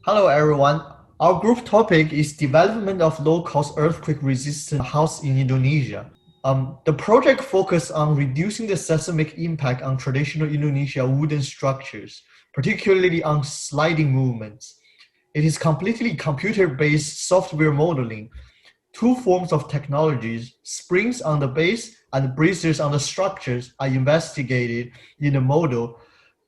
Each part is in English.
Hello everyone. Our group topic is development of low-cost earthquake-resistant house in Indonesia. The project focuses on reducing the seismic impact on traditional Indonesia wooden structures, particularly on sliding movements. It is completely computer-based software modeling. Two forms of technologies, springs on the base and braces on the structures, are investigated in the model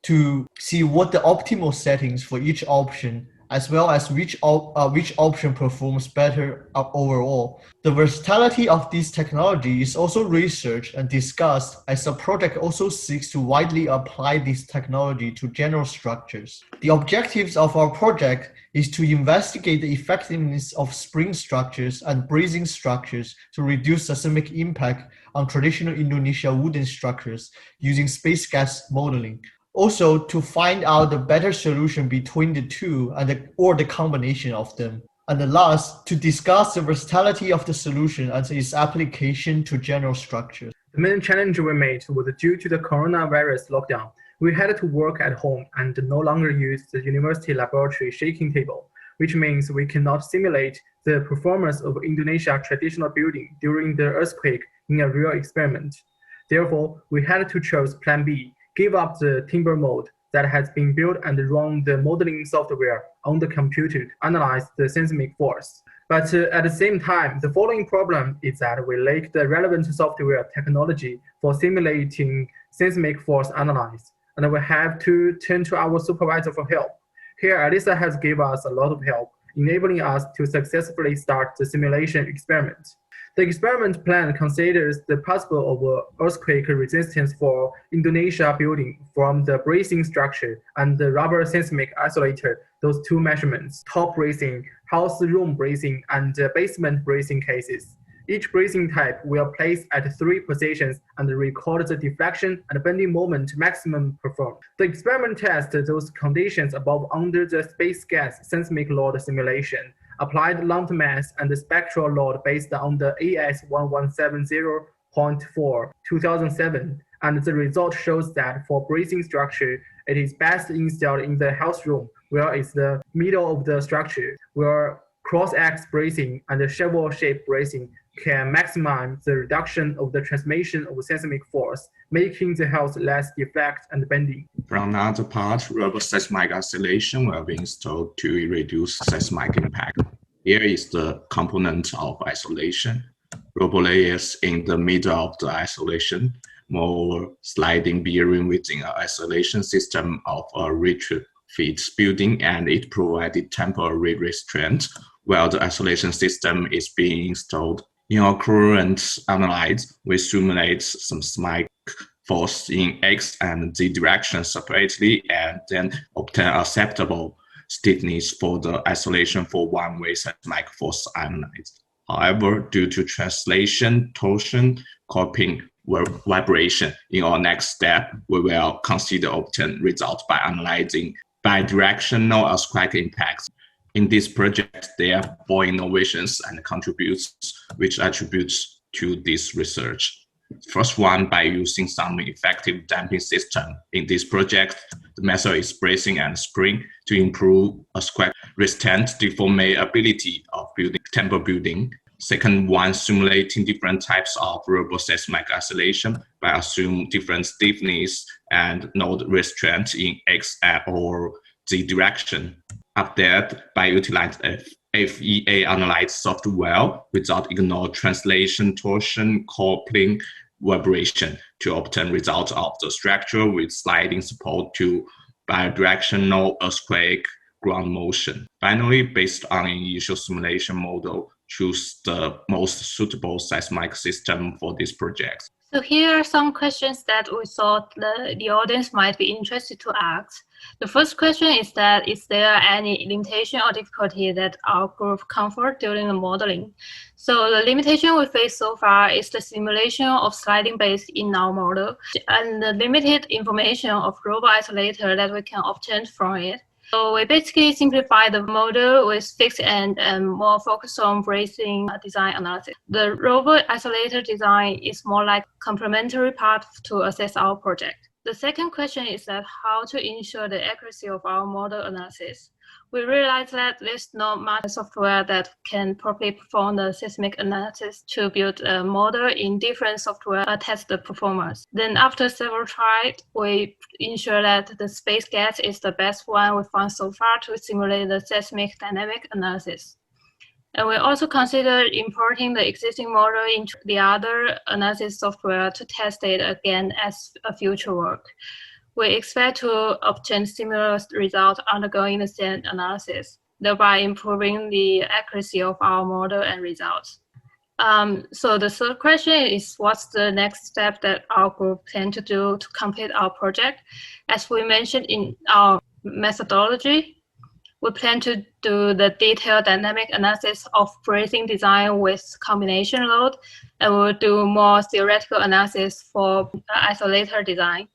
to see what the optimal settings for each option, as well as which option performs better overall. The versatility of this technology is also researched and discussed as the project also seeks to widely apply this technology to general structures. The objectives of our project is to investigate the effectiveness of spring structures and bracing structures to reduce seismic impact on traditional Indonesia wooden structures using space gas modeling. Also, to find out the better solution between the two or the combination of them. And the last, to discuss the versatility of the solution and its application to general structures. The main challenge we met was due to the coronavirus lockdown. We had to work at home and no longer use the university laboratory shaking table, which means we cannot simulate the performance of Indonesia traditional building during the earthquake in a real experiment. Therefore, we had to choose Plan B, give up the timber mode that has been built and run the modeling software on the computer to analyze the seismic force. But at the same time, the following problem is that we lack the relevant software technology for simulating seismic force analysis, and we have to turn to our supervisor for help. Here, Alisa has given us a lot of help, enabling us to successfully start the simulation experiment. The experiment plan considers the possible of earthquake resistance for Indonesia building from the bracing structure and the rubber seismic isolator, those two measurements, top bracing, house room bracing, and basement bracing cases. Each bracing type will place at 3 positions and record the deflection and bending moment maximum performed. The experiment tests those conditions above under the space gas seismic load simulation, applied lump mass and spectral load based on the AS 1170.4 2007, and the result shows that for bracing structure, it is best installed in the house room, where it's the middle of the structure, where cross-axe bracing and shovel-shape bracing can maximize the reduction of the transmission of seismic force, making the house less deflect and bending. From another part, rubber seismic isolation will be installed to reduce seismic impact. Here is the component of isolation. Rubber layers in the middle of the isolation, more sliding bearing within an isolation system of a retrofit building, and it provided temporary restraint while the isolation system is being installed. In our current analysis, we simulate some seismic force in X and Z direction separately and then obtain acceptable stiffness for the isolation for one-way seismic force analysis. However, due to translation, torsion, coping, vibration, in our next step, we will consider obtain results by analyzing bidirectional earthquake impacts. In this project, there are 4 innovations and contributes which attributes to this research. First one, by using some effective damping system. In this project, the method is bracing and spring to improve earthquake resistant deformability of temple building. Second one, simulating different types of rubber seismic isolation by assuming different stiffness and node restraint in X or Z direction. After that, by utilizing FEA analysis software without ignore translation, torsion, coupling, vibration to obtain results of the structure with sliding support to bidirectional earthquake ground motion. Finally, based on an initial simulation model, choose the most suitable seismic system for this project. So here are some questions that we thought the audience might be interested to ask. The first question is that, is there any limitation or difficulty that our group comfort during the modeling? So the limitation we face so far is the simulation of sliding base in our model and the limited information of rubber isolator that we can obtain from it. So we basically simplify the model with fixed and more focused on bracing design analysis. The rubber isolator design is more like complementary part to assess our project. The second question is that how to ensure the accuracy of our model analysis. We realized that there's not much software that can properly perform the seismic analysis to build a model in different software test the performance. Then after several tries, we ensure that the space gas is the best one we found so far to simulate the seismic dynamic analysis. And we also considered importing the existing model into the other analysis software to test it again as a future work. We expect to obtain similar results undergoing the same analysis, thereby improving the accuracy of our model and results. So the third question is, what's the next step that our group plan to do to complete our project? As we mentioned in our methodology, we plan to do the detailed dynamic analysis of bracing design with combination load, and we'll do more theoretical analysis for isolator design.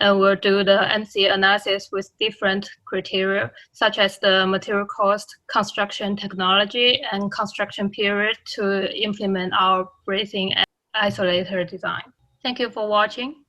And we'll do the MC analysis with different criteria, such as the material cost, construction technology, and construction period to implement our bracing and isolator design. Thank you for watching.